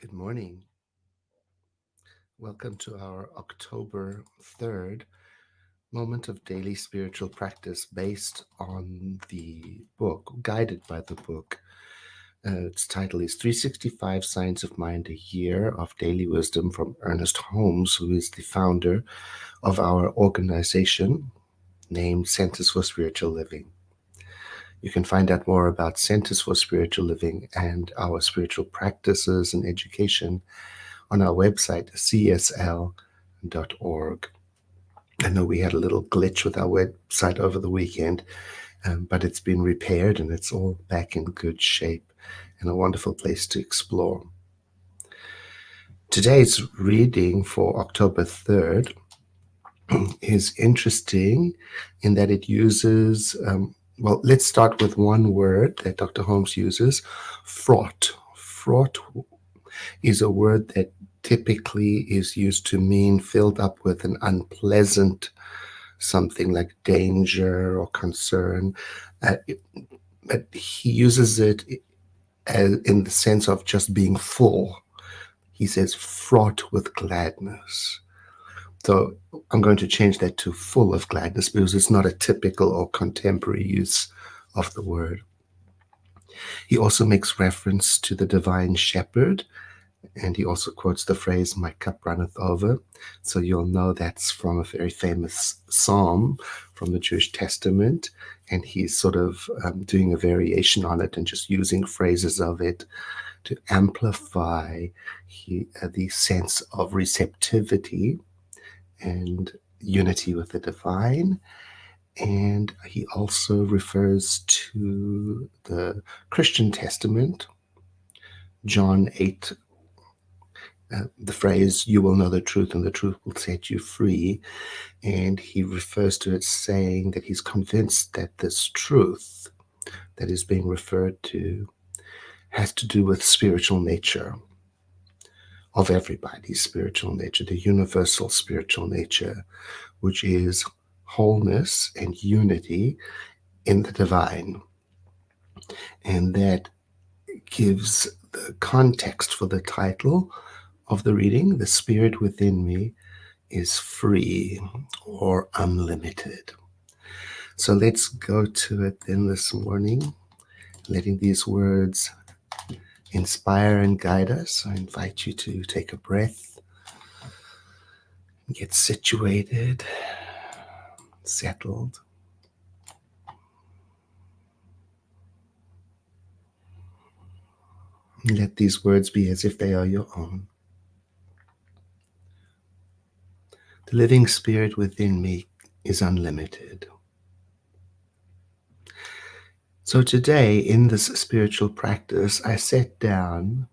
Good morning. Welcome to our October 3rd moment of daily spiritual practice based on the book, guided by the book. Its title is 365 Science of Mind, a Year of Daily Wisdom from Ernest Holmes, who is the founder of our organization named Centers for Spiritual Living. You can find out more about Centers for Spiritual Living and our spiritual practices and education on our website, csl.org. I know we had a little glitch with our website over the weekend, but it's been repaired and it's all back in good shape and a wonderful place to explore. Today's reading for October 3rd is interesting in that it uses, let's start with one word that Dr. Holmes uses, fraught. Fraught is a word that typically is used to mean filled up with an unpleasant something like danger or concern. But he uses it in the sense of just being full. He says fraught with gladness. So I'm going to change that to full of gladness because it's not a typical or contemporary use of the word. He also makes reference to the divine shepherd, and he also quotes the phrase, "My cup runneth over." So you'll know that's from a very famous psalm from the Jewish Testament. And he's sort of doing a variation on it and just using phrases of it to amplify the sense of receptivity and unity with the divine. And he also refers to the Christian Testament, John 8, the phrase, "You will know the truth and the truth will set you free." And he refers to it saying that he's convinced that this truth that is being referred to has to do with spiritual nature of everybody's spiritual nature, the universal spiritual nature, which is wholeness and unity in the divine. And that gives the context for the title of the reading, "The Spirit Within Me is Free or Unlimited." So let's go to it then this morning, letting these words inspire and guide us. I invite you to take a breath, get situated, settled. Let these words be as if they are your own. The living spirit within me is unlimited. So today, in this spiritual practice, I sat down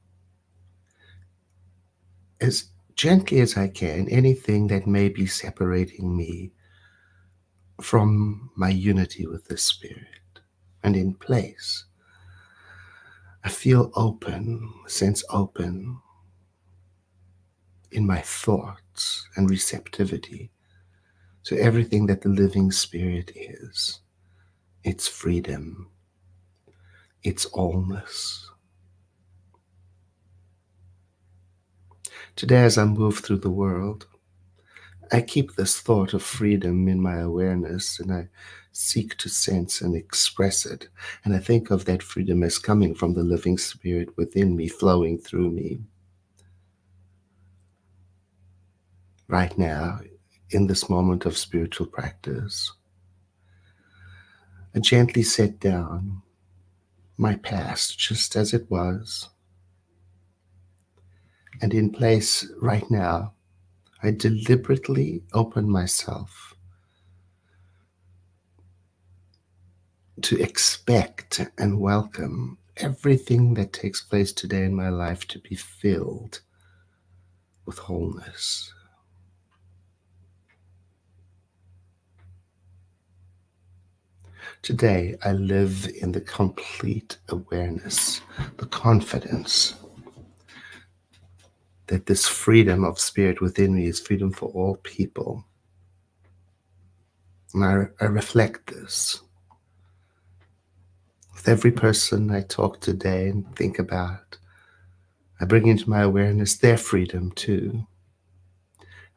as gently as I can, anything that may be separating me from my unity with the Spirit. And in place, I feel open, sense open in my thoughts and receptivity to everything that the living Spirit is, its freedom, its allness. Today, as I move through the world, I keep this thought of freedom in my awareness, and I seek to sense and express it. And I think of that freedom as coming from the living Spirit within me, flowing through me. Right now, in this moment of spiritual practice, I gently set down my past just as it was. And in place right now, I deliberately open myself to expect and welcome everything that takes place today in my life to be filled with wholeness. Today, I live in the complete awareness, the confidence that this freedom of spirit within me is freedom for all people. And I reflect this with every person I talk today and think about. I bring into my awareness their freedom too.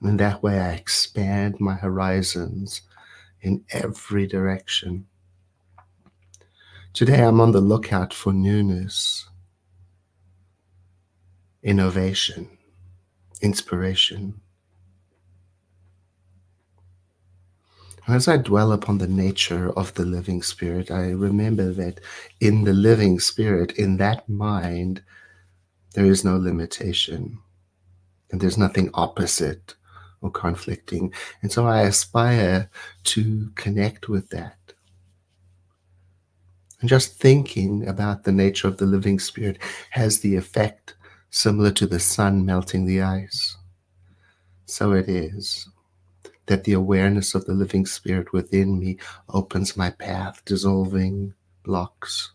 And in that way, I expand my horizons in every direction. Today, I'm on the lookout for newness, innovation, inspiration. As I dwell upon the nature of the living spirit, I remember that in the living spirit, in that mind, there is no limitation, and there's nothing opposite or conflicting. And so I aspire to connect with that. And just thinking about the nature of the living spirit has the effect similar to the sun melting the ice. So it is that the awareness of the living spirit within me opens my path, dissolving blocks.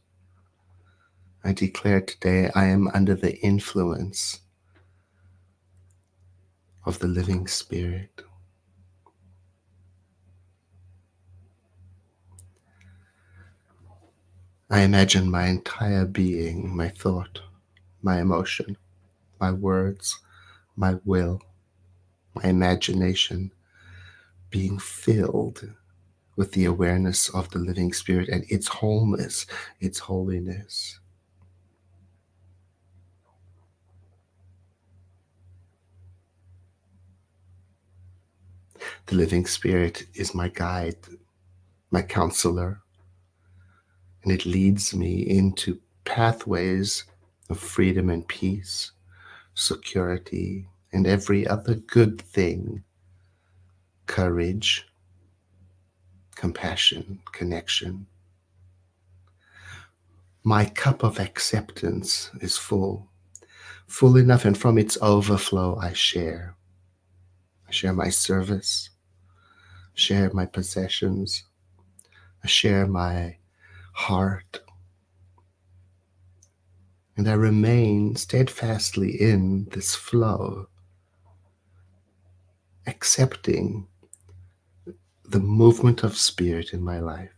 I declare today I am under the influence of the living spirit. I imagine my entire being, my thought, my emotion, my words, my will, my imagination being filled with the awareness of the living spirit and its wholeness, its holiness. The living spirit is my guide, my counselor, and it leads me into pathways of freedom and peace, security, and every other good thing, courage, compassion, connection. My cup of acceptance is full enough, and from its overflow I share. I share my service, share my possessions, I share my heart, and I remain steadfastly in this flow, accepting the movement of spirit in my life.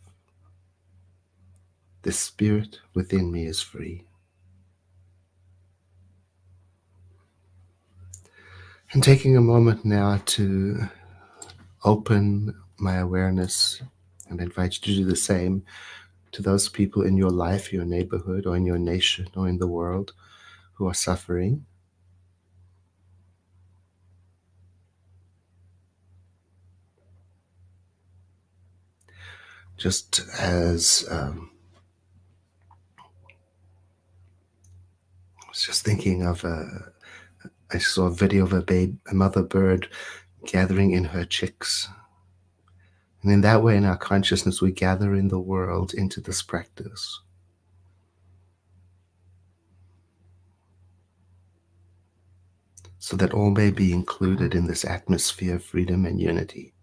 The spirit within me is free. And taking a moment now to open my awareness and invite you to do the same to those people in your life, your neighborhood, or in your nation, or in the world who are suffering. Just as I was just thinking of I saw a video of a mother bird gathering in her chicks. And in that way, in our consciousness, we gather in the world into this practice. So that all may be included in this atmosphere of freedom and unity.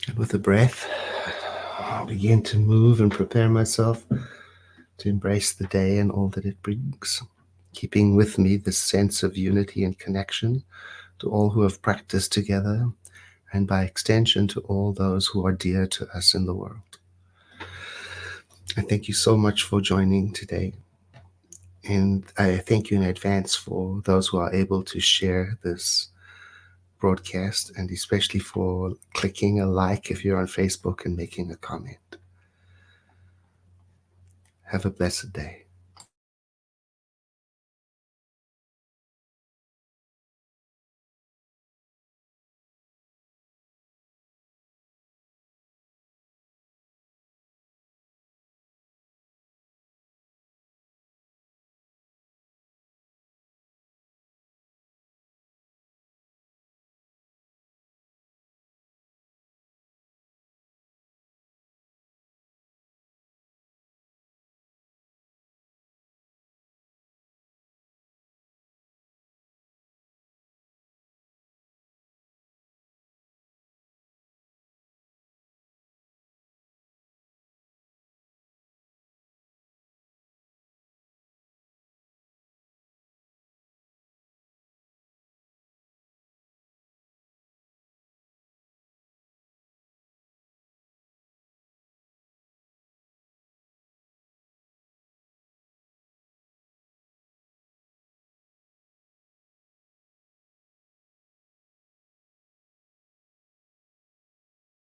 And with the breath, I'll begin to move and prepare myself to embrace the day and all that it brings, keeping with me this sense of unity and connection to all who have practiced together, and by extension to all those who are dear to us in the world. I thank you so much for joining today. And I thank you in advance for those who are able to share this broadcast, and especially for clicking a like if you're on Facebook and making a comment. Have a blessed day.